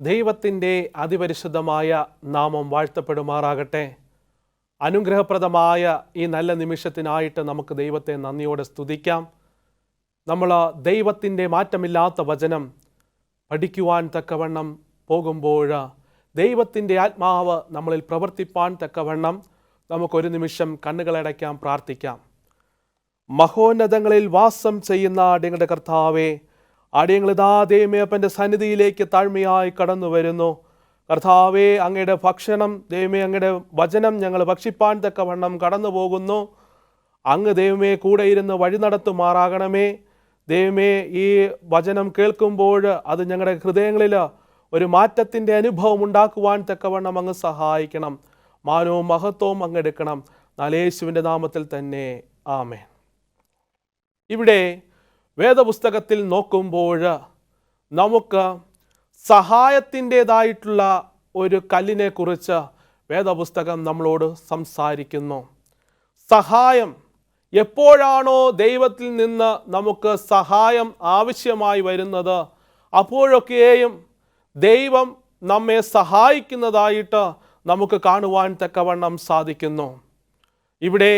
ദൈവത്തിൻ്റെ അതിപരിശുദ്ധമായ നാമം വാഴ്ത്തപ്പെടുമാറാകട്ടെ. അനുഗ്രഹപ്രദമായ ഈ നല്ല നിമിഷത്തിനായിട്ട് നമുക്ക് ദൈവത്തെ നന്ദിയോടെ സ്തുതിക്കാം. നമ്മൾ ദൈവത്തിൻ്റെ മാറ്റമില്ലാത്ത വചനം പഠിക്കുവാൻ തക്കവണ്ണം പോകുമ്പോൾ ദൈവത്തിൻ്റെ ആത്മാവ് നമ്മളിൽ പ്രവർത്തിപ്പാൻ തക്കവണ്ണം നമുക്കൊരു നിമിഷം കണ്ണുകളടയ്ക്കാം, പ്രാർത്ഥിക്കാം. മഹോന്നതങ്ങളിൽ വാസം ചെയ്യുന്ന അടിയങ്ങളുടെ കർത്താവേ, അടിയങ്ങളിതാ ദൈവമേ അപ്പൻ്റെ സന്നിധിയിലേക്ക് താഴ്മയായി കടന്നു വരുന്നു. കർത്താവേ, അങ്ങയുടെ ഭക്ഷണം ദൈവമേ, അങ്ങയുടെ വചനം ഞങ്ങൾ ഭക്ഷിപ്പാൻ തക്കവണ്ണം കടന്നു പോകുന്നു. അങ്ങ് ദൈവമേ കൂടെ ഇരുന്ന് വഴി നടത്തുമാറാകണമേ. ദൈവമേ, ഈ വചനം കേൾക്കുമ്പോൾ അത് ഞങ്ങളുടെ ഹൃദയങ്ങളിൽ ഒരു മാറ്റത്തിൻ്റെ അനുഭവം ഉണ്ടാക്കുവാൻ തക്കവണ്ണം അങ്ങ് സഹായിക്കണം. മാനവും മഹത്വവും അങ്ങെടുക്കണം. യേശുവിൻ്റെ നാമത്തിൽ തന്നെ ആമേൻ. ഇവിടെ വേദപുസ്തകത്തിൽ നോക്കുമ്പോൾ നമുക്ക് സഹായത്തിൻ്റേതായിട്ടുള്ള ഒരു കല്ലിനെ കുറിച്ച് വേദപുസ്തകം നമ്മളോട് സംസാരിക്കുന്നു. സഹായം എപ്പോഴാണോ ദൈവത്തിൽ നിന്ന് നമുക്ക് സഹായം ആവശ്യമായി വരുന്നത്, അപ്പോഴൊക്കെയും ദൈവം നമ്മെ സഹായിക്കുന്നതായിട്ട് നമുക്ക് കാണുവാൻ തക്കവണ്ണം സാധിക്കുന്നു. ഇവിടെ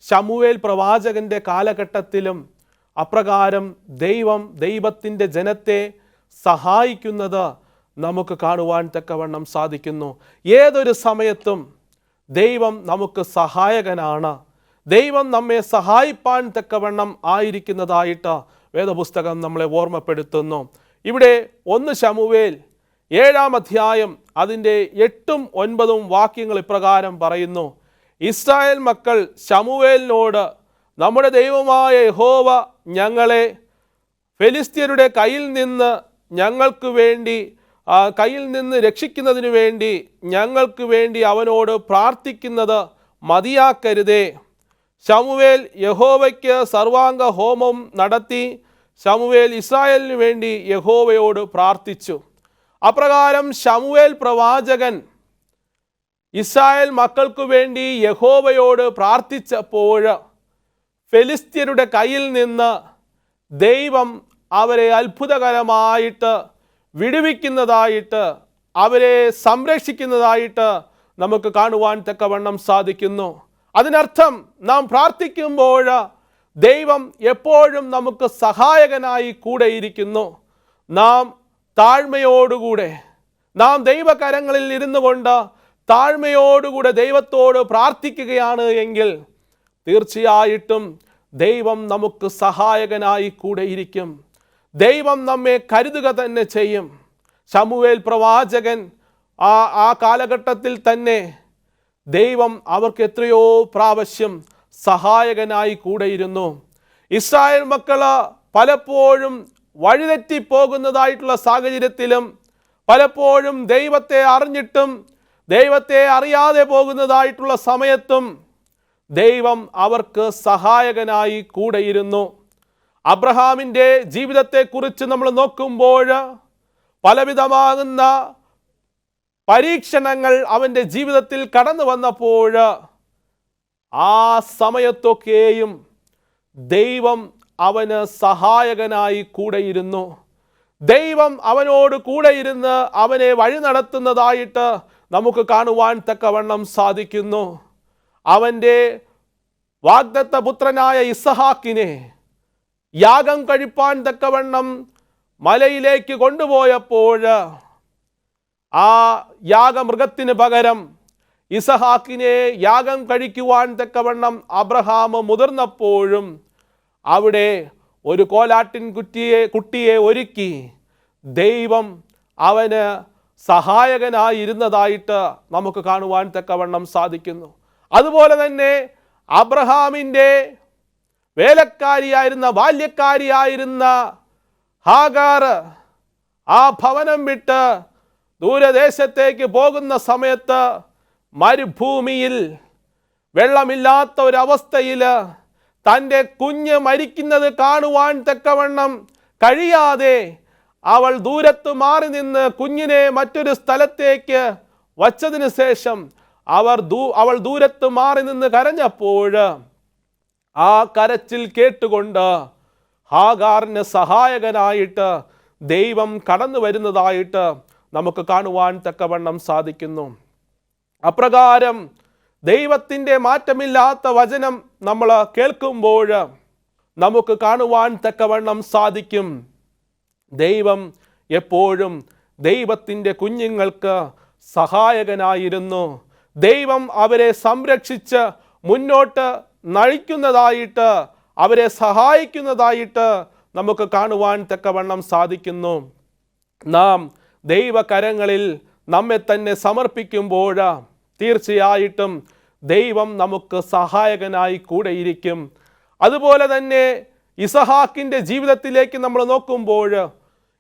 ശമൂവേൽ പ്രവാചകൻ്റെ കാലഘട്ടത്തിലും അപ്രകാരം ദൈവത്തിൻ്റെ ജനത്തെ സഹായിക്കുന്നത് നമുക്ക് കാണുവാൻ തക്കവണ്ണം സാധിക്കുന്നു. ഏതൊരു സമയത്തും ദൈവം നമുക്ക് സഹായകനാണ്. ദൈവം നമ്മെ സഹായിപ്പാൻ തക്കവണ്ണം ആയിരിക്കുന്നതായിട്ട് വേദപുസ്തകം നമ്മളെ ഓർമ്മപ്പെടുത്തുന്നു. ഇവിടെ 1 ശമൂവേൽ 7-ാം അധ്യായം അതിൻ്റെ 8ഉം 9ഉം വാക്യങ്ങൾ ഇപ്രകാരം പറയുന്നു. ഇസ്രായേൽ മക്കൾ ശമൂവേലിനോട്, നമ്മുടെ ദൈവമായ യഹോവ ഞങ്ങളെ ഫെലിസ്ത്യരുടെ കയ്യിൽ നിന്ന് രക്ഷിക്കുന്നതിനു വേണ്ടി ഞങ്ങൾക്ക് വേണ്ടി അവനോട് പ്രാർത്ഥിക്കുന്നത് മതിയാക്കരുതേ. ശമൂവേൽ യഹോവയ്ക്ക് സർവാംഗ ഹോമം നടത്തി ശമൂവേൽ ഇസ്രായേലിനു വേണ്ടി യഹോവയോട് പ്രാർത്ഥിച്ചു. അപ്രകാരം ശമൂവേൽ പ്രവാചകൻ ഇസ്രായേൽ മക്കൾക്കു വേണ്ടി യഹോവയോട് പ്രാർത്ഥിച്ചപ്പോൾ ഫെലിസ്ത്യരുടെ കയ്യിൽ നിന്ന് ദൈവം അവരെ അത്ഭുതകരമായിട്ട് വിടുവിക്കുന്നതായിട്ട്, അവരെ സംരക്ഷിക്കുന്നതായിട്ട് നമുക്ക് കാണുവാൻ തക്കവണ്ണം സാധിക്കുന്നു. അതിനർത്ഥം നാം പ്രാർത്ഥിക്കുമ്പോൾ ദൈവം എപ്പോഴും നമുക്ക് സഹായകനായി കൂടെയിരിക്കുന്നു. നാം താഴ്മയോടുകൂടെ, നാം ദൈവകരങ്ങളിൽ ഇരുന്നു കൊണ്ട് താഴ്മയോടുകൂടെ ദൈവത്തോട് പ്രാർത്ഥിക്കുകയാണ് എങ്കിൽ തീർച്ചയായിട്ടും ദൈവം നമുക്ക് സഹായകനായി കൂടെയിരിക്കും. ദൈവം നമ്മെ കരുതുക തന്നെ ചെയ്യും. ശമൂവേൽ പ്രവാചകൻ ആ കാലഘട്ടത്തിൽ തന്നെ ദൈവം അവർക്ക് എത്രയോ പ്രാവശ്യം സഹായകനായി കൂടെയിരുന്നു. ഇസ്രായേൽ മക്കൾ പലപ്പോഴും വഴിതെറ്റിപ്പോകുന്നതായിട്ടുള്ള സാഹചര്യത്തിലും പലപ്പോഴും ദൈവത്തെ അറിഞ്ഞിട്ടും ദൈവത്തെ അറിയാതെ പോകുന്നതായിട്ടുള്ള സമയത്തും ദൈവം അവർക്ക് സഹായകനായി കൂടെയിരുന്നു. അബ്രഹാമിൻ്റെ ജീവിതത്തെക്കുറിച്ച് നമ്മൾ നോക്കുമ്പോൾ പലവിധമാകുന്ന പരീക്ഷണങ്ങൾ അവൻ്റെ ജീവിതത്തിൽ കടന്നു വന്നപ്പോൾ ആ സമയത്തൊക്കെയും ദൈവം അവന് സഹായകനായി കൂടെയിരുന്നു. ദൈവം അവനോട് കൂടെയിരുന്ന് അവനെ വഴി നടത്തുന്നതായിട്ട് നമുക്ക് കാണുവാൻ തക്കവണ്ണം സാധിക്കുന്നു. അവൻ്റെ വാഗ്ദത്ത പുത്രനായ ഇസഹാക്കിനെ യാഗം കഴിപ്പാൻ തക്കവണ്ണം മലയിലേക്ക് കൊണ്ടുപോയപ്പോൾ ആ യാഗമൃഗത്തിന് പകരം ഇസഹാക്കിനെ യാഗം കഴിക്കുവാൻ തക്കവണ്ണം അബ്രഹാം മുതിർന്നപ്പോഴും അവിടെ ഒരു കോലാട്ടിൻ കുട്ടിയെ ഒരുക്കി ദൈവം അവന് സഹായകനായിരുന്നതായിട്ട് നമുക്ക് കാണുവാൻ തക്കവണ്ണം സാധിക്കുന്നു. അതുപോലെ തന്നെ അബ്രഹാമിൻ്റെ വേലക്കാരിയായിരുന്ന ബാല്യക്കാരിയായിരുന്ന ഹാഗാർ ആ ഭവനം വിട്ട് ദൂരദേശത്തേക്ക് പോകുന്ന സമയത്ത് മരുഭൂമിയിൽ വെള്ളമില്ലാത്ത ഒരവസ്ഥയിൽ തൻ്റെ കുഞ്ഞ് മരിക്കുന്നത് കാണുവാൻ തക്കവണ്ണം കഴിയാതെ അവൾ ദൂരത്ത് മാറി നിന്ന് കുഞ്ഞിനെ മറ്റൊരു സ്ഥലത്തേക്ക് വച്ചതിന് ശേഷം അവൾ ദൂരത്ത് മാറി നിന്ന് കരഞ്ഞപ്പോൾ ആ കരച്ചിൽ കേട്ടുകൊണ്ട് ഹാഗാറിന് സഹായകനായിട്ട് ദൈവം കടന്നു വരുന്നതായിട്ട് നമുക്ക് കാണുവാൻ തക്കവണ്ണം സാധിക്കുന്നു. അപ്രകാരം ദൈവത്തിൻ്റെ മാറ്റമില്ലാത്ത വചനം നമ്മൾ കേൾക്കുമ്പോൾ നമുക്ക് കാണുവാൻ തക്കവണ്ണം സാധിക്കും, ദൈവം എപ്പോഴും ദൈവത്തിൻ്റെ കുഞ്ഞുങ്ങൾക്ക് സഹായകനായിരുന്നു. ദൈവം അവരെ സംരക്ഷിച്ച് മുന്നോട്ട് നയിക്കുന്നതായിട്ട്, അവരെ സഹായിക്കുന്നതായിട്ട് നമുക്ക് കാണുവാൻ തക്കവണ്ണം സാധിക്കുന്നു. നാം ദൈവകരങ്ങളിൽ നമ്മെ തന്നെ സമർപ്പിക്കുമ്പോൾ തീർച്ചയായിട്ടും ദൈവം നമുക്ക് സഹായകനായി കൂടെയിരിക്കും. അതുപോലെ തന്നെ ഇസഹാക്കിൻ്റെ ജീവിതത്തിലേക്ക് നമ്മൾ നോക്കുമ്പോൾ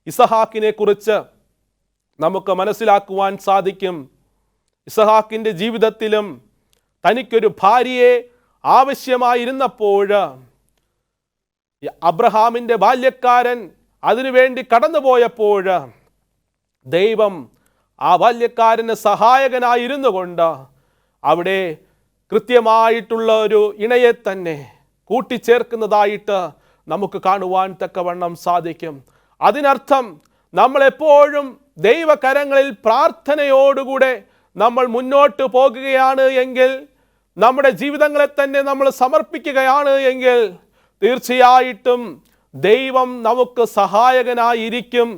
ഇസഹാക്കിനെ കുറിച്ച് നമുക്ക് മനസ്സിലാക്കുവാൻ സാധിക്കും. ഇസഹാക്കിൻ്റെ ജീവിതത്തിലും തനിക്കൊരു ഭാര്യയെ ആവശ്യമായിരുന്നപ്പോൾ അബ്രഹാമിൻ്റെ ബാല്യക്കാരൻ അതിനുവേണ്ടി കടന്നുപോയപ്പോൾ ദൈവം ആ ബാല്യക്കാരന് സഹായകനായിരുന്നു കൊണ്ട് അവിടെ കൃത്യമായിട്ടുള്ള ഒരു ഇണയെ തന്നെ കൂട്ടിച്ചേർക്കുന്നതായിട്ട് നമുക്ക് കാണുവാൻ തക്കവണ്ണം സാധിക്കും. അതിനർത്ഥം നമ്മളെപ്പോഴും ദൈവകരങ്ങളിൽ പ്രാർത്ഥനയോടുകൂടെ നമ്മൾ മുന്നോട്ട് പോകുകയാണ് എങ്കിൽ, നമ്മുടെ ജീവിതങ്ങളെ തന്നെ നമ്മൾ സമർപ്പിക്കുകയാണ് എങ്കിൽ തീർച്ചയായിട്ടും ദൈവം നമുക്ക് സഹായകനായിരിക്കും.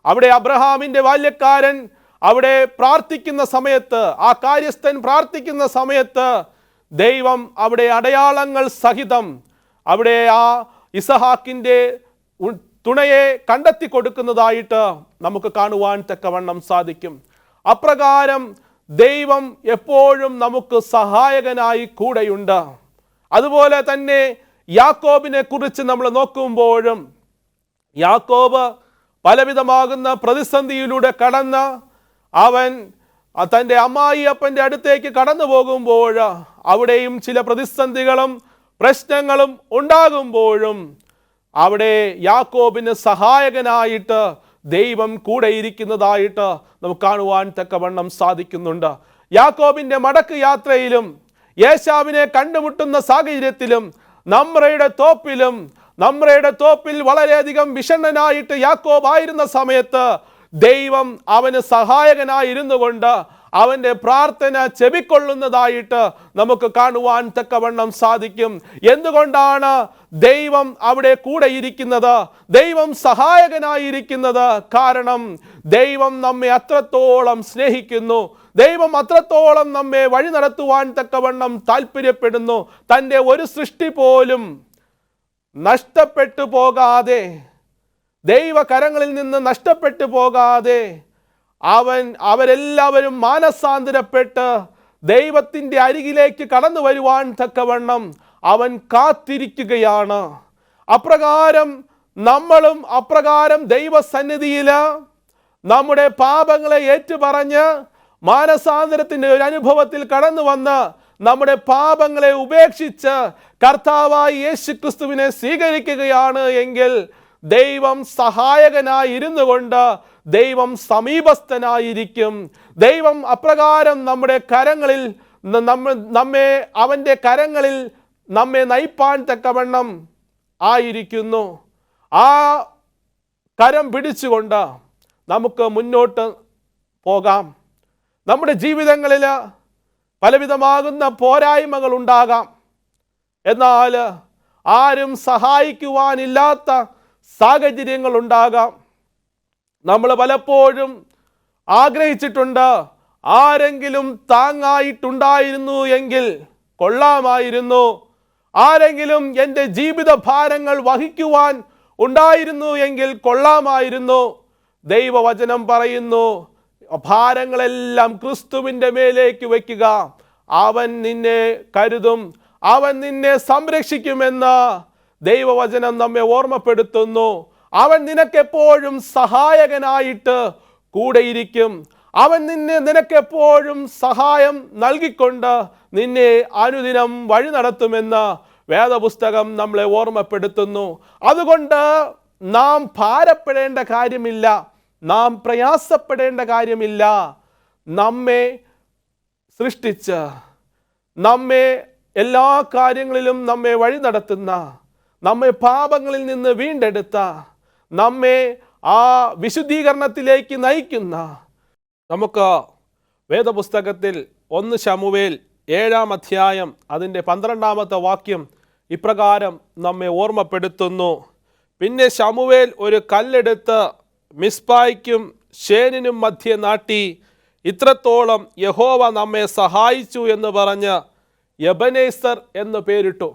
അവിടെ അബ്രഹാമിൻ്റെ ബാല്യക്കാരൻ അവിടെ പ്രാർത്ഥിക്കുന്ന സമയത്ത്, ആ കാര്യസ്ഥൻ പ്രാർത്ഥിക്കുന്ന സമയത്ത് ദൈവം അവിടെ അടയാളങ്ങൾ സഹിതം അവിടെ ആ ഇസഹാക്കിൻ്റെ തുണയെ കണ്ടെത്തി കൊടുക്കുന്നതായിട്ട് നമുക്ക് കാണുവാൻ തക്കവണ്ണം സാധിക്കും. അപ്രകാരം ദൈവം എപ്പോഴും നമുക്ക് സഹായകനായി കൂടെയുണ്ട്. അതുപോലെ തന്നെ യാക്കോബിനെ കുറിച്ച് നമ്മൾ നോക്കുമ്പോഴും യാക്കോബ് പലവിധമാകുന്ന പ്രതിസന്ധിയിലൂടെ കടന്ന് അവൻ തൻ്റെ അമ്മായിയപ്പൻ്റെ അടുത്തേക്ക് കടന്നു പോകുമ്പോൾ അവിടെയും ചില പ്രതിസന്ധികളും പ്രശ്നങ്ങളും ഉണ്ടാകുമ്പോഴും അവിടെ യാക്കോബിന് സഹായകനായിട്ട് ദൈവം കൂടെ ഇരിക്കുന്നതായിട്ട് നമുക്ക് കാണുവാൻ തക്കവണ്ണം സാധിക്കുന്നുണ്ട്. യാക്കോബിൻ്റെ മടക്ക് യാത്രയിലും യേശാവിനെ കണ്ടുമുട്ടുന്ന സാഹചര്യത്തിലും നമ്രയുടെ തോപ്പിൽ വളരെയധികം വിഷണ്ണനായിട്ട് യാക്കോബ് ആയിരുന്ന സമയത്ത് ദൈവം അവന് സഹായകനായിരുന്നു കൊണ്ട് അവൻ്റെ പ്രാർത്ഥന ചെവിക്കൊള്ളുന്നതായിട്ട് നമുക്ക് കാണുവാൻ തക്കവണ്ണം സാധിക്കും. എന്തുകൊണ്ടാണ് ദൈവം അവിടെ കൂടെ ഇരിക്കുന്നത്, ദൈവം സഹായകനായിരിക്കുന്നത്? കാരണം ദൈവം നമ്മെ അത്രത്തോളം സ്നേഹിക്കുന്നു, ദൈവം അത്രത്തോളം നമ്മെ വഴി നടത്തുവാൻ തക്കവണ്ണം താല്പര്യപ്പെടുന്നു. തൻ്റെ ഒരു സൃഷ്ടി പോലും നഷ്ടപ്പെട്ടു പോകാതെ, ദൈവകരങ്ങളിൽ നിന്ന് നഷ്ടപ്പെട്ടു പോകാതെ അവരെല്ലാവരും മാനസാന്തരപ്പെട്ട് ദൈവത്തിൻ്റെ അരികിലേക്ക് കടന്നു വരുവാൻ തക്കവണ്ണം അവൻ കാത്തിരിക്കുകയാണ്. അപ്രകാരം നമ്മളും ദൈവസന്നിധിയിൽ നമ്മുടെ പാപങ്ങളെ ഏറ്റുപറഞ്ഞ് മാനസാന്തരത്തിൻ്റെ ഒരു അനുഭവത്തിൽ കടന്നു വന്ന് നമ്മുടെ പാപങ്ങളെ ഉപേക്ഷിച്ച് കർത്താവായ യേശുക്രിസ്തുവിനെ സ്വീകരിക്കുകയാണ് എങ്കിൽ ദൈവം സഹായകനായിരുന്നു കൊണ്ട് ദൈവം സമീപസ്ഥനായിരിക്കും. ദൈവം അപ്രകാരം നമ്മുടെ കരങ്ങളിൽ അവൻ്റെ കരങ്ങളിൽ നമ്മെ നയിപ്പാൻ തക്കവണ്ണം ആയിരിക്കുന്നു. ആ കരം പിടിച്ചുകൊണ്ട് നമുക്ക് മുന്നോട്ട് പോകാം. നമ്മുടെ ജീവിതങ്ങളിൽ പലവിധമാകുന്ന പോരായ്മകൾ ഉണ്ടാകാം. എന്നാൽ ആരും സഹായിക്കുവാനില്ലാത്ത സാഹചര്യങ്ങൾ ഉണ്ടാകാം. നമ്മൾ പലപ്പോഴും ആഗ്രഹിച്ചിട്ടുണ്ട്, ആരെങ്കിലും താങ്ങായിട്ടുണ്ടായിരുന്നു എങ്കിൽ കൊള്ളാമായിരുന്നു, ആരെങ്കിലും എൻ്റെ ജീവിത ഭാരങ്ങൾ വഹിക്കുവാൻ ഉണ്ടായിരുന്നു എങ്കിൽ കൊള്ളാമായിരുന്നു. ദൈവവചനം പറയുന്നു, ഭാരങ്ങളെല്ലാം ക്രിസ്തുവിൻ്റെ മേലേക്ക് വയ്ക്കുക, അവൻ നിന്നെ കരുതും, അവൻ നിന്നെ സംരക്ഷിക്കുമെന്ന് ദൈവവചനം നമ്മെ ഓർമ്മപ്പെടുത്തുന്നു. അവൻ നിനക്കെപ്പോഴും സഹായകനായിട്ട് കൂടെയിരിക്കും. അവൻ നിനക്കെപ്പോഴും സഹായം നൽകിക്കൊണ്ട് നിന്നെ അനുദിനം വഴി നടത്തുമെന്ന് വേദപുസ്തകം നമ്മളെ ഓർമ്മപ്പെടുത്തുന്നു. അതുകൊണ്ട് നാം ഭാരപ്പെടേണ്ട കാര്യമില്ല, നാം പ്രയാസപ്പെടേണ്ട കാര്യമില്ല. നമ്മെ സൃഷ്ടിച്ച് നമ്മെ എല്ലാ കാര്യങ്ങളിലും നമ്മെ വഴി നടത്തുന്ന, നമ്മെ പാപങ്ങളിൽ നിന്ന് വീണ്ടെടുത്ത, നമ്മെ ആ വിശുദ്ധീകരണത്തിലേക്ക് നയിക്കുന്ന നമുക്ക് വേദപുസ്തകത്തിൽ 1 ശമൂവേൽ 7-ാം അധ്യായം അതിൻ്റെ 12-ാമത്തെ വാക്യം ഇപ്രകാരം നമ്മെ ഓർമ്മപ്പെടുത്തുന്നു. പിന്നെ ശമൂവേൽ ഒരു കല്ലെടുത്ത് മിസ്പായ്ക്കും ശേനിനും മധ്യേ നാട്ടി, ഇത്രത്തോളം യഹോവ നമ്മെ സഹായിച്ചു എന്ന് പറഞ്ഞ് എബനേസർ എന്ന് പേരിട്ടു.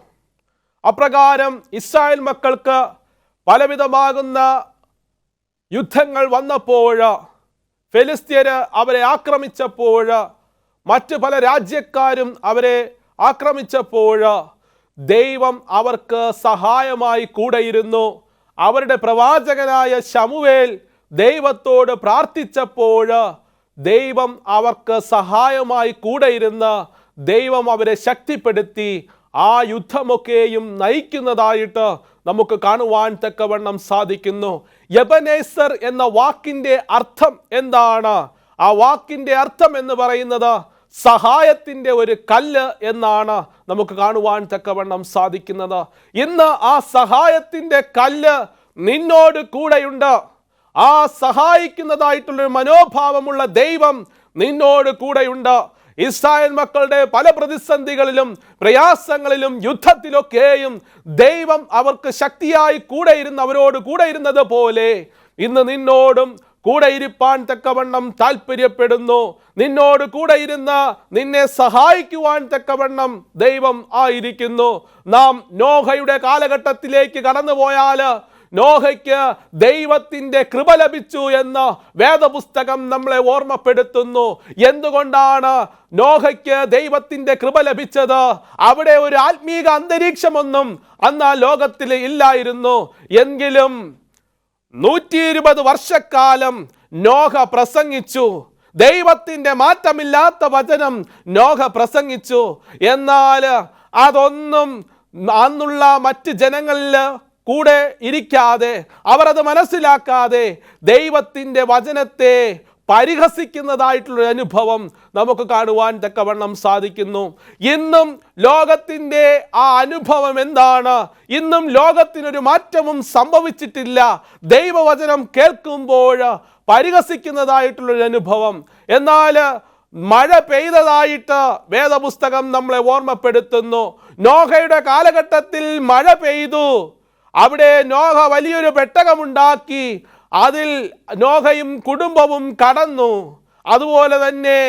അപ്രകാരം ഇസ്രായേൽ മക്കൾക്ക് പലവിധമാകുന്ന യുദ്ധങ്ങൾ വന്നപ്പോൾ, ഫെലിസ്ത്യര് അവരെ ആക്രമിച്ചപ്പോൾ, മറ്റ് പല രാജ്യക്കാരും അവരെ ആക്രമിച്ചപ്പോൾ ദൈവം അവർക്ക് സഹായമായി കൂടെയിരുന്നു. അവരുടെ പ്രവാചകനായ ശമൂവേൽ ദൈവത്തോട് പ്രാർത്ഥിച്ചപ്പോൾ ദൈവം അവർക്ക് സഹായമായി കൂടെയിരുന്ന് ദൈവം അവരെ ശക്തിപ്പെടുത്തി ആ യുദ്ധമൊക്കെയും നയിക്കുന്നതായിട്ട് നമുക്ക് കാണുവാൻ തക്കവണ്ണം സാധിക്കുന്നു. എബനേസർ എന്ന വാക്കിൻ്റെ അർത്ഥം എന്താണ്? ആ വാക്കിൻ്റെ അർത്ഥം എന്ന് പറയുന്നത് സഹായത്തിൻ്റെ ഒരു കല്ല് എന്നാണ് നമുക്ക് കാണുവാൻ തക്കവണ്ണം സാധിക്കുന്നത്. ഇന്ന് ആ സഹായത്തിൻ്റെ കല്ല് നിന്നോട് കൂടെയുണ്ട്. ആ സഹായിക്കുന്നതായിട്ടുള്ളൊരു മനോഭാവമുള്ള ദൈവം നിന്നോട് കൂടെയുണ്ട്. ഇസ്രായേൽ മക്കളുടെ പല പ്രതിസന്ധികളിലും പ്രയാസങ്ങളിലും യുദ്ധത്തിലൊക്കെയും ദൈവം അവർക്ക് ശക്തിയായി അവരോട് കൂടെ ഇരുന്നത് പോലെ ഇന്ന് നിന്നോടും കൂടെ ഇരിപ്പാൻ തക്കവണ്ണം താല്പര്യപ്പെടുന്നു. നിന്നോട് കൂടെ ഇരുന്ന് നിന്നെ സഹായിക്കുവാൻ തക്കവണ്ണം ദൈവം ആയിരിക്കുന്നു. നാം നോഹയുടെ കാലഘട്ടത്തിലേക്ക് കടന്നുപോയാൽ നോഹയ്ക്ക് ദൈവത്തിൻ്റെ കൃപ ലഭിച്ചു എന്ന് വേദപുസ്തകം നമ്മളെ ഓർമ്മപ്പെടുത്തുന്നു. എന്തുകൊണ്ടാണ് നോഹയ്ക്ക് ദൈവത്തിൻ്റെ കൃപ ലഭിച്ചത്? അവിടെ ഒരു ആത്മീക അന്തരീക്ഷമൊന്നും അന്ന് ആ ലോകത്തിൽ ഇല്ലായിരുന്നു. എങ്കിലും 120 വർഷക്കാലം നോഹ പ്രസംഗിച്ചു. ദൈവത്തിൻ്റെ മാറ്റമില്ലാത്ത വചനം നോഹ പ്രസംഗിച്ചു. എന്നാൽ അതൊന്നും അന്നുള്ള മറ്റ് ജനങ്ങളിൽ കൂടെ ഇരിക്കാതെ, അവർ അത് മനസ്സിലാക്കാതെ ദൈവത്തിൻ്റെ വചനത്തെ പരിഹസിക്കുന്നതായിട്ടുള്ളൊരു അനുഭവം നമുക്ക് കാണുവാൻ തക്കവണ്ണം സാധിക്കുന്നു. ഇന്നും ലോകത്തിൻ്റെ ആ അനുഭവം എന്താണ്? ഇന്നും ലോകത്തിനൊരു മാറ്റവും സംഭവിച്ചിട്ടില്ല. ദൈവവചനം കേൾക്കുമ്പോൾ പരിഹസിക്കുന്നതായിട്ടുള്ളൊരു അനുഭവം. എന്നാൽ മഴ പെയ്തതായിട്ട് വേദപുസ്തകം നമ്മളെ ഓർമ്മപ്പെടുത്തുന്നു. നോഹയുടെ കാലഘട്ടത്തിൽ മഴ പെയ്തു. അവിടെ നോഹ വലിയൊരു പെട്ടകമുണ്ടാക്കി. അതിൽ നോഹയും കുടുംബവും കടന്നു. അതുപോലെ തന്നെ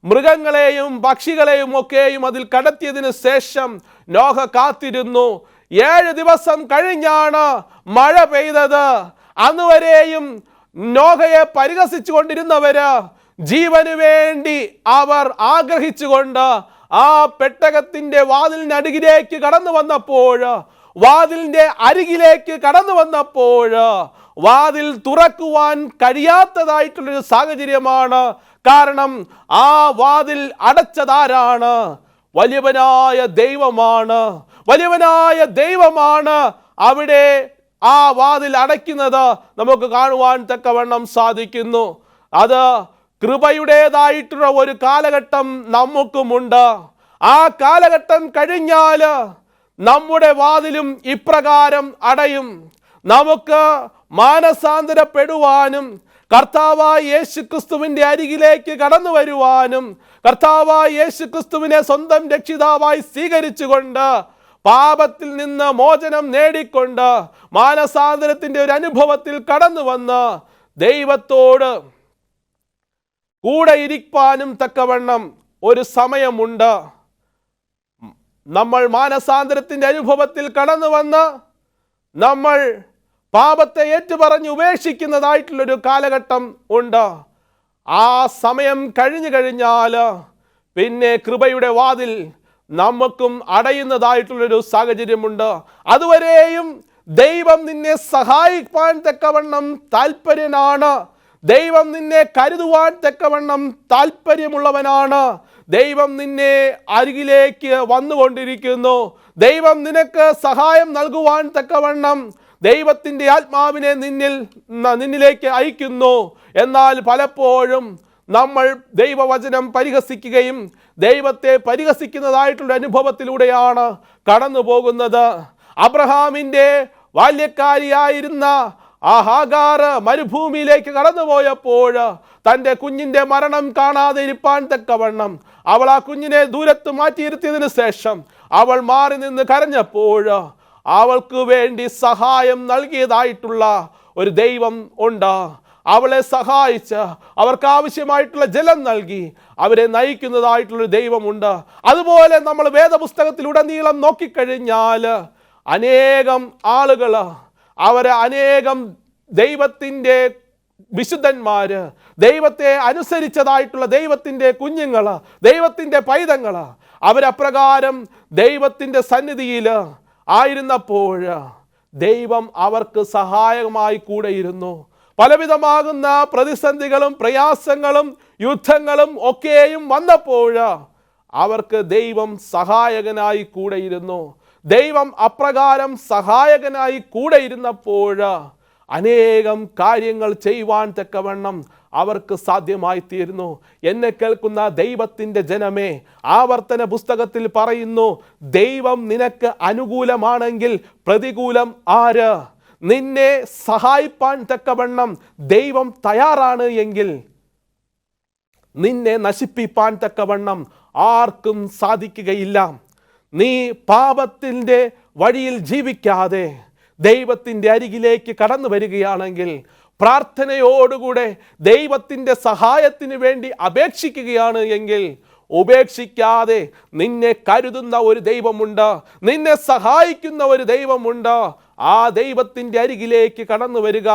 മൃഗങ്ങളെയും പക്ഷികളെയും ഒക്കെയും അതിൽ കടത്തിയതിനു ശേഷം നോഹ കാത്തിരുന്നു. 7 ദിവസം കഴിഞ്ഞാണ് മഴ പെയ്തത്. അന്നുവരെയും നോഹയെ പരിഹസിച്ചു കൊണ്ടിരുന്നവര് ജീവന് വേണ്ടി അവർ ആഗ്രഹിച്ചുകൊണ്ട് ആ പെട്ടകത്തിൻ്റെ വാതിലിനടുകിലേക്ക് കടന്നു വന്നപ്പോൾ, വാതിലിൻ്റെ അരികിലേക്ക് കടന്നു വന്നപ്പോൾ വാതിൽ തുറക്കുവാൻ കഴിയാത്തതായിട്ടുള്ളൊരു സാഹചര്യമാണ്. കാരണം ആ വാതിൽ അടച്ചതാരാണ്? വലിയവനായ ദൈവമാണ്. വലിയവനായ ദൈവമാണ് അവിടെ ആ വാതിൽ അടയ്ക്കുന്നത് നമുക്ക് കാണുവാൻ തക്കവണ്ണം സാധിക്കുന്നു. അത് കൃപയുടേതായിട്ടുള്ള ഒരു കാലഘട്ടം നമുക്കുമുണ്ട്. ആ കാലഘട്ടം കഴിഞ്ഞാൽ നമ്മുടെ വാതിലും ഇപ്രകാരം അടയും. നമുക്ക് മാനസാന്തരപ്പെടുവാനും കർത്താവായ യേശുക്രിസ്തുവിൻ്റെ അരികിലേക്ക് കടന്നു വരുവാനും കർത്താവായ യേശുക്രിസ്തുവിനെ സ്വന്തം രക്ഷിതാവായി സ്വീകരിച്ചുകൊണ്ട് പാപത്തിൽ നിന്ന് മോചനം നേടിക്കൊണ്ട് മാനസാന്തരത്തിൻ്റെ ഒരു അനുഭവത്തിൽ കടന്നു വന്ന് ദൈവത്തോട് കൂടെ ഇരിക്കാനും തക്കവണ്ണം ഒരു സമയമുണ്ട്. നമ്മൾ മാനസാന്തരത്തിൻ്റെ അനുഭവത്തിൽ കടന്നു വന്ന് നമ്മൾ പാപത്തെ ഏറ്റുപറഞ്ഞ് ഉപേക്ഷിക്കുന്നതായിട്ടുള്ളൊരു കാലഘട്ടം ഉണ്ട്. ആ സമയം കഴിഞ്ഞു കഴിഞ്ഞാൽ പിന്നെ കൃപയുടെ വാതിൽ നമുക്കും അടയുന്നതായിട്ടുള്ളൊരു സാഹചര്യമുണ്ട്. അതുവരെയും ദൈവം നിന്നെ സഹായിക്കാൻ തക്കവണ്ണം താല്പര്യനാണ്. ദൈവം നിന്നെ കരുതുവാൻ തക്കവണ്ണം താല്പര്യമുള്ളവനാണ്. ദൈവം നിന്നെ അരികിലേക്ക് വന്നുകൊണ്ടിരിക്കുന്നു. ദൈവം നിനക്ക് സഹായം നൽകുവാൻ തക്കവണ്ണം ദൈവത്തിൻ്റെ ആത്മാവിനെ നിന്നിലേക്ക് അയക്കുന്നു. എന്നാൽ പലപ്പോഴും നമ്മൾ ദൈവവചനം പരിഹസിക്കുകയും ദൈവത്തെ പരിഹസിക്കുന്നതായിട്ടുള്ള അനുഭവത്തിലൂടെയാണ് കടന്നു പോകുന്നത്. അബ്രഹാമിൻ്റെ ബാല്യക്കാരിയായിരുന്ന ആ ഹാഗാർ മരുഭൂമിയിലേക്ക് കടന്നുപോയപ്പോൾ തൻ്റെ കുഞ്ഞിൻ്റെ മരണം കാണാതെ ഇരിപ്പാൻ തക്കവണ്ണം അവൾ ആ കുഞ്ഞിനെ ദൂരത്ത് മാറ്റിയിരുത്തിയതിനു ശേഷം അവൾ മാറി നിന്ന് കരഞ്ഞപ്പോൾ അവൾക്ക് വേണ്ടി സഹായം നൽകിയതായിട്ടുള്ള ഒരു ദൈവം ഉണ്ട്. അവളെ സഹായിച്ച് അവർക്ക് ആവശ്യമായിട്ടുള്ള ജലം നൽകി അവരെ നയിക്കുന്നതായിട്ടുള്ളൊരു ദൈവമുണ്ട്. അതുപോലെ നമ്മൾ വേദപുസ്തകത്തിലുടനീളം നോക്കിക്കഴിഞ്ഞാൽ അനേകം ആളുകൾ, അനേകം ദൈവത്തിൻ്റെ വിശുദ്ധന്മാര്, ദൈവത്തെ അനുസരിച്ചതായിട്ടുള്ള ദൈവത്തിൻ്റെ കുഞ്ഞുങ്ങൾ, ദൈവത്തിൻ്റെ പൈതങ്ങൾ, അവരപ്രകാരം ദൈവത്തിൻ്റെ സന്നിധിയിൽ ആയിരുന്നപ്പോൾ ദൈവം അവർക്ക് സഹായകമായി കൂടെയിരുന്നു. പലവിധമാകുന്ന പ്രതിസന്ധികളും പ്രയാസങ്ങളും യുദ്ധങ്ങളും ഒക്കെയും വന്നപ്പോൾ അവർക്ക് ദൈവം സഹായകനായി കൂടെയിരുന്നു. ദൈവം അപ്രകാരം സഹായകനായി കൂടെ ഇരുന്നപ്പോൾ അനേകം കാര്യങ്ങൾ ചെയ്യുവാൻ തക്കവണ്ണം അവർക്ക് സാധ്യമായി തീർന്നു. എന്നെ കേൾക്കുന്ന ദൈവത്തിൻ്റെ ജനമേ, ആവർത്തന പുസ്തകത്തിൽ പറയുന്നു, ദൈവം നിനക്ക് അനുകൂലമാണെങ്കിൽ പ്രതികൂലം ആര്? നിന്നെ സഹായിപ്പാൻ തക്കവണ്ണം ദൈവം തയ്യാറാണ് എങ്കിൽ നിന്നെ നശിപ്പിപ്പാൻ തക്കവണ്ണം ആർക്കും സാധിക്കുകയില്ല. നീ പാപത്തിൻ്റെ വഴിയിൽ ജീവിക്കാതെ ദൈവത്തിൻ്റെ അരികിലേക്ക് കടന്നു വരികയാണെങ്കിൽ, പ്രാർത്ഥനയോടുകൂടെ ദൈവത്തിൻ്റെ സഹായത്തിന് വേണ്ടി അപേക്ഷിക്കുകയാണ് എങ്കിൽ, ഉപേക്ഷിക്കാതെ നിന്നെ കരുതുന്ന ഒരു ദൈവമുണ്ട്, നിന്നെ സഹായിക്കുന്ന ഒരു ദൈവമുണ്ട്. ആ ദൈവത്തിൻ്റെ അരികിലേക്ക് കടന്നു വരിക.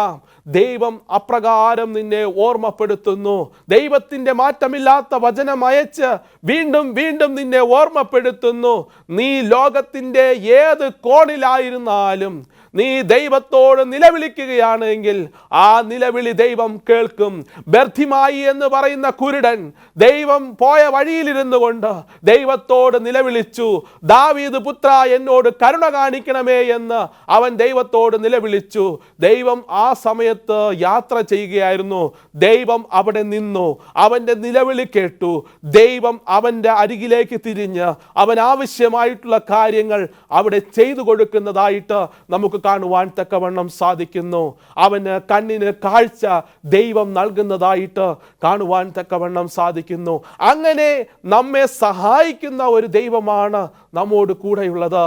ദൈവം അപ്രകാരം നിന്നെ ഓർമ്മപ്പെടുത്തുന്നു. ദൈവത്തിൻ്റെ മാറ്റമില്ലാത്ത വചനം അയച്ച് വീണ്ടും വീണ്ടും നിന്നെ ഓർമ്മപ്പെടുത്തുന്നു. നീ ലോകത്തിൻ്റെ ഏത് കോണിലായിരുന്നാലും നീ ദൈവത്തോട് നിലവിളിക്കുകയാണെങ്കിൽ ആ നിലവിളി ദൈവം കേൾക്കും. ബർത്തിമായി എന്ന് പറയുന്ന കുരുടൻ ദൈവം പോയ വഴിയിലിരുന്നു കൊണ്ട് ദൈവത്തോട് നിലവിളിച്ചു. ദാവീദ് പുത്ര, എന്നോട് കരുണ കാണിക്കണമേ എന്ന് അവൻ ദൈവത്തോട് നിലവിളിച്ചു. ദൈവം ആ സമയത്ത് യാത്ര ചെയ്യുകയായിരുന്നു. ദൈവം അവിടെ നിന്നു, അവൻ്റെ നിലവിളി കേട്ടു. ദൈവം അവൻ്റെ അരികിലേക്ക് തിരിഞ്ഞ് അവൻ ആവശ്യമായിട്ടുള്ള കാര്യങ്ങൾ അവിടെ ചെയ്തു കൊടുക്കുന്നതായിട്ട് നമുക്ക് കാണുവാൻ തക്കവണ്ണം സാധിക്കുന്നു. അവന് കണ്ണിന് കാഴ്ച ദൈവം നൽകുന്നതായിട്ട് കാണുവാൻ തക്കവണ്ണം സാധിക്കുന്നു. അങ്ങനെ നമ്മെ സഹായിക്കുന്ന ഒരു ദൈവമാണ് നമ്മോട് കൂടെയുള്ളത്.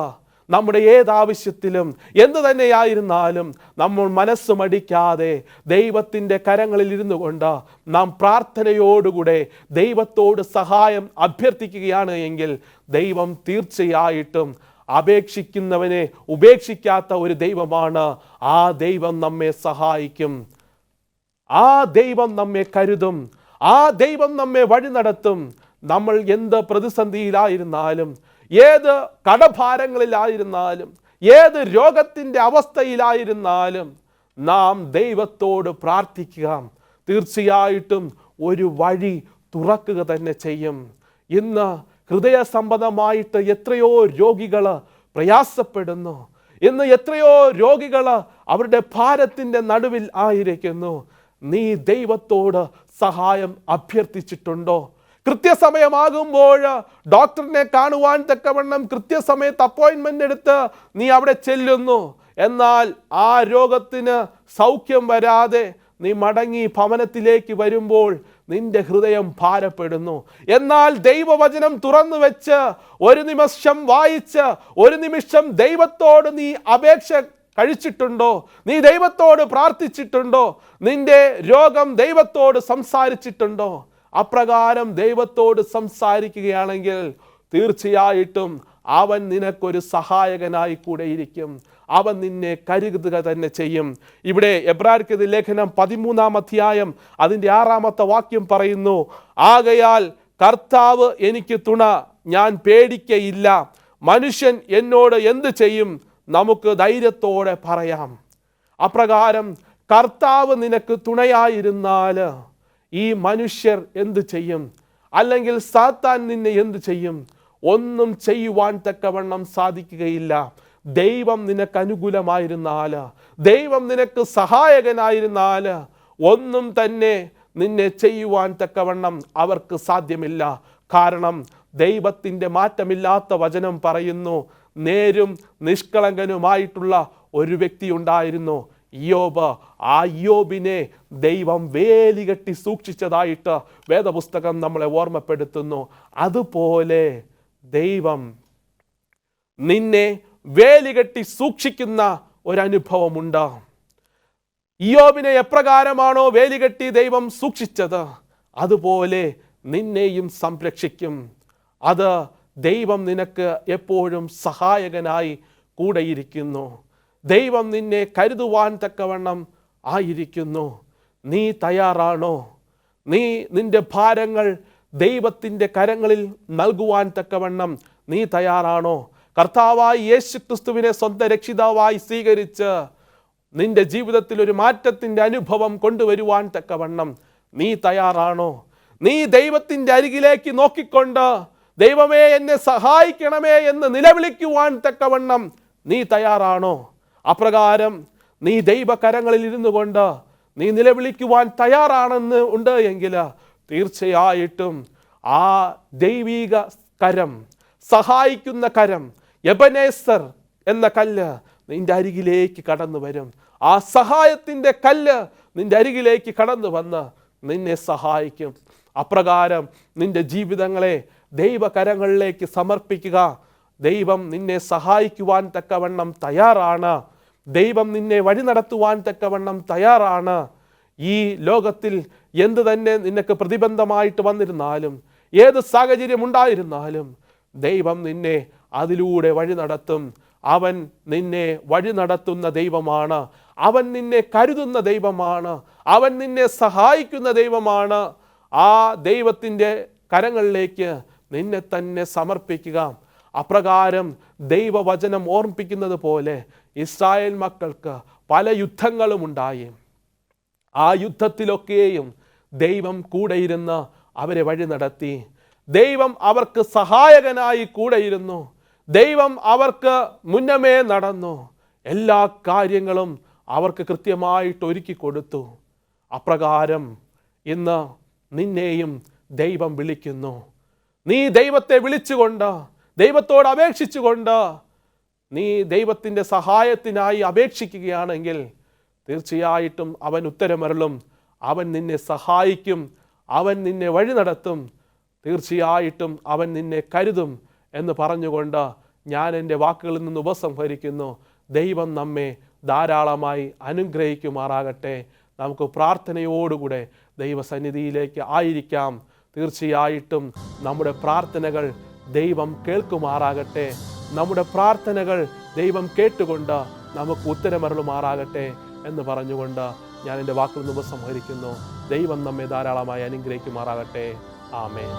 നമ്മുടെ ഏതാവശ്യത്തിലും എന്തു തന്നെയായിരുന്നാലും നമ്മൾ മനസ്സ് മടിക്കാതെ ദൈവത്തിൻ്റെ കരങ്ങളിൽ ഇരുന്നു കൊണ്ട് നാം പ്രാർത്ഥനയോടുകൂടെ ദൈവത്തോട് സഹായം അഭ്യർത്ഥിക്കുകയാണ് എങ്കിൽ ദൈവം തീർച്ചയായിട്ടും അപേക്ഷിക്കുന്നവനെ ഉപേക്ഷിക്കാത്ത ഒരു ദൈവമാണ്. ആ ദൈവം നമ്മെ സഹായിക്കും, ആ ദൈവം നമ്മെ കരുതും, ആ ദൈവം നമ്മെ വഴി നടത്തും. നമ്മൾ എന്ത് പ്രതിസന്ധിയിലായിരുന്നാലും, ഏത് കടഭാരങ്ങളിലായിരുന്നാലും, ഏത് രോഗത്തിൻ്റെ അവസ്ഥയിലായിരുന്നാലും നാം ദൈവത്തോട് പ്രാർത്ഥിക്കുക. തീർച്ചയായിട്ടും ഒരു വഴി തുറക്കുക തന്നെ ചെയ്യും. ഇന്ന് ഹൃദയ സംബന്ധമായിട്ട് എത്രയോ രോഗികൾ പ്രയാസപ്പെടുന്നു. ഇന്ന് എത്രയോ രോഗികൾ അവരുടെ ഭാരത്തിൻ്റെ നടുവിൽ ആയിരിക്കുന്നു. നീ ദൈവത്തോട് സഹായം അഭ്യർത്ഥിച്ചിട്ടുണ്ടോ? കൃത്യസമയമാകുമ്പോൾ ഡോക്ടറിനെ കാണുവാൻ തക്കവണ്ണം കൃത്യസമയത്ത് അപ്പോയിൻമെൻ്റ് എടുത്ത് നീ അവിടെ ചെല്ലുന്നു. എന്നാൽ ആ രോഗത്തിന് സൗഖ്യം വരാതെ നീ മടങ്ങി ഭവനത്തിലേക്ക് വരുമ്പോൾ നിന്റെ ഹൃദയം ഭാരപ്പെടുന്നു. എന്നാൽ ദൈവവചനം തുറന്നു വെച്ച് ഒരു നിമിഷം വായിച്ച് ഒരു നിമിഷം ദൈവത്തോട് നീ അപേക്ഷ കഴിച്ചിട്ടുണ്ടോ? നീ ദൈവത്തോട് പ്രാർത്ഥിച്ചിട്ടുണ്ടോ? നിന്റെ രോഗം ദൈവത്തോട് സംസാരിച്ചിട്ടുണ്ടോ? അപ്രകാരം ദൈവത്തോട് സംസാരിക്കുകയാണെങ്കിൽ തീർച്ചയായിട്ടും അവൻ നിനക്കൊരു സഹായകനായി കൂടെ ഇരിക്കും. അവൻ നിന്നെ കരുതുക തന്നെ ചെയ്യും. ഇവിടെ എബ്രായർക്കെഴുതിയ ലേഖനം 13-ാം അധ്യായം അതിൻ്റെ 6-ാമത്തെ വാക്യം പറയുന്നു, ആകയാൽ കർത്താവ് എനിക്ക് തുണ, ഞാൻ പേടിക്കയില്ല. മനുഷ്യൻ എന്നോട് എന്ത് ചെയ്യും? നമുക്ക് ധൈര്യത്തോടെ പറയാം. അപ്രകാരം കർത്താവ് നിനക്ക് തുണയായിരുന്നാൽ ഈ മനുഷ്യർ എന്ത് ചെയ്യും? അല്ലെങ്കിൽ സാത്താൻ നിന്നെ എന്ത് ചെയ്യും? ഒന്നും ചെയ്യുവാൻ തക്കവണ്ണം സാധിക്കുകയില്ല. ദൈവം നിനക്ക് അനുകൂലമായിരുന്നാൽ, ദൈവം നിനക്ക് സഹായകനായിരുന്നാൽ ഒന്നും തന്നെ നിന്നെ ചെയ്യുവാൻ തക്കവണ്ണം അവർക്ക് സാധ്യമില്ല. കാരണം ദൈവത്തിൻ്റെ മാറ്റമില്ലാത്ത വചനം പറയുന്നു, നേരും നിഷ്കളങ്കനുമായിട്ടുള്ള ഒരു വ്യക്തി ഉണ്ടായിരുന്നു. ഇയ്യോബ്, ആ ഇയ്യോബിനെ ദൈവം വേലികെട്ടി സൂക്ഷിച്ചതായിട്ട് വേദപുസ്തകം നമ്മളെ ഓർമ്മപ്പെടുത്തുന്നു. അതുപോലെ ദൈവം നിന്നെ വേലികെട്ടി സൂക്ഷിക്കുന്ന ഒരനുഭവമുണ്ട്. ഇയ്യോബിനെ എപ്രകാരമാണോ വേലികെട്ടി ദൈവം സൂക്ഷിച്ചത്, അതുപോലെ നിന്നെയും സംരക്ഷിക്കും. അത് ദൈവം നിനക്ക് എപ്പോഴും സഹായകനായി കൂടെയിരിക്കുന്നു. ദൈവം നിന്നെ കരുതുവാൻ തക്കവണ്ണം ആയിരിക്കുന്നു. നീ തയ്യാറാണോ? നീ നിന്റെ ഭാരങ്ങൾ ദൈവത്തിൻ്റെ കരങ്ങളിൽ നൽകുവാൻ തക്കവണ്ണം നീ തയ്യാറാണോ? കർത്താവായി യേശു ക്രിസ്തുവിനെ സ്വന്തം രക്ഷിതാവായി സ്വീകരിച്ച് നിന്റെ ജീവിതത്തിൽ ഒരു മാറ്റത്തിൻ്റെ അനുഭവം കൊണ്ടുവരുവാൻ തക്കവണ്ണം നീ തയ്യാറാണോ? നീ ദൈവത്തിൻ്റെ അരികിലേക്ക് നോക്കിക്കൊണ്ട് ദൈവമേ എന്നെ സഹായിക്കണമേ എന്ന് നിലവിളിക്കുവാൻ തക്കവണ്ണം നീ തയ്യാറാണോ? അപ്രകാരം നീ ദൈവകരങ്ങളിൽ ഇരുന്നു കൊണ്ട് നീ നിലവിളിക്കുവാൻ തയ്യാറാണെന്ന് ഉണ്ട് എങ്കിൽ തീർച്ചയായിട്ടും ആ ദൈവിക കരം, സഹായിക്കുന്ന കരം, എബനേസർ എന്ന കല്ല് നിന്റെ അരികിലേക്ക് കടന്നു വരും. ആ സഹായത്തിൻ്റെ കല്ല് നിന്റെ അരികിലേക്ക് കടന്നു വന്ന് നിന്നെ സഹായിക്കും. അപ്രകാരം നിന്റെ ജീവിതങ്ങളെ ദൈവകരങ്ങളിലേക്ക് സമർപ്പിക്കുക. ദൈവം നിന്നെ സഹായിക്കുവാൻ തക്കവണ്ണം തയ്യാറാണ്. ദൈവം നിന്നെ വഴി നടത്തുവാൻ തക്കവണ്ണം തയ്യാറാണ്. ഈ ലോകത്തിൽ എന്ത് തന്നെ നിനക്ക് പ്രതിബന്ധമായിട്ട് വന്നിരുന്നാലും, ഏത് സാഹചര്യം ഉണ്ടായിരുന്നാലും ദൈവം നിന്നെ അതിലൂടെ വഴി നടത്തും. അവൻ നിന്നെ വഴി നടത്തുന്ന ദൈവമാണ്. അവൻ നിന്നെ കരുതുന്ന ദൈവമാണ്. അവൻ നിന്നെ സഹായിക്കുന്ന ദൈവമാണ്. ആ ദൈവത്തിൻ്റെ കരങ്ങളിലേക്ക് നിന്നെ തന്നെ സമർപ്പിക്കുക. അപ്രകാരം ദൈവവചനം ഓർമ്മിപ്പിക്കുന്നത് പോലെ ഇസ്രായേൽ മക്കൾക്ക് പല യുദ്ധങ്ങളും ഉണ്ടായി. ആ യുദ്ധത്തിലൊക്കെയും ദൈവം കൂടെയിരുന്ന് അവരെ വഴി നടത്തി. ദൈവം അവർക്ക് സഹായകനായി കൂടെയിരുന്നു. ദൈവം അവർക്ക് മുന്നമേ നടന്നു. എല്ലാ കാര്യങ്ങളും അവർക്ക് കൃത്യമായിട്ട് ഒരുക്കി കൊടുത്തു. അപ്രകാരം ഇന്ന് നിന്നെയും ദൈവം വിളിക്കുന്നു. നീ ദൈവത്തെ വിളിച്ചുകൊണ്ട്, ദൈവത്തോട് അപേക്ഷിച്ചുകൊണ്ട് നീ ദൈവത്തിൻ്റെ സഹായത്തിനായി അപേക്ഷിക്കുകയാണെങ്കിൽ തീർച്ചയായിട്ടും അവൻ ഉത്തരമരുളും. അവൻ നിന്നെ സഹായിക്കും. അവൻ നിന്നെ വഴി നടത്തും. തീർച്ചയായിട്ടും അവൻ നിന്നെ കരുതും എന്ന് പറഞ്ഞുകൊണ്ട് ഞാൻ എൻ്റെ വാക്കുകളിൽ നിന്ന് ഉപസംഹരിക്കുന്നു. ദൈവം നമ്മെ ധാരാളമായി അനുഗ്രഹിക്കുമാറാകട്ടെ. നമുക്ക് പ്രാർത്ഥനയോടുകൂടെ ദൈവസന്നിധിയിലേക്ക് ആയിരിക്കാം. തീർച്ചയായിട്ടും നമ്മുടെ പ്രാർത്ഥനകൾ ദൈവം കേൾക്കുമാറാകട്ടെ. നമ്മുടെ പ്രാർത്ഥനകൾ ദൈവം കേട്ടുകൊണ്ട് നമുക്ക് ഉത്തരമരുളുമാറാകട്ടെ എന്ന് പറഞ്ഞുകൊണ്ട് ഞാൻ എൻ്റെ വാക്കുകൾ ഉപസംഹരിക്കുന്നു. ദൈവം നമ്മെ ധാരാളമായി അനുഗ്രഹിക്കുമാറാകട്ടെ. ആമേൻ.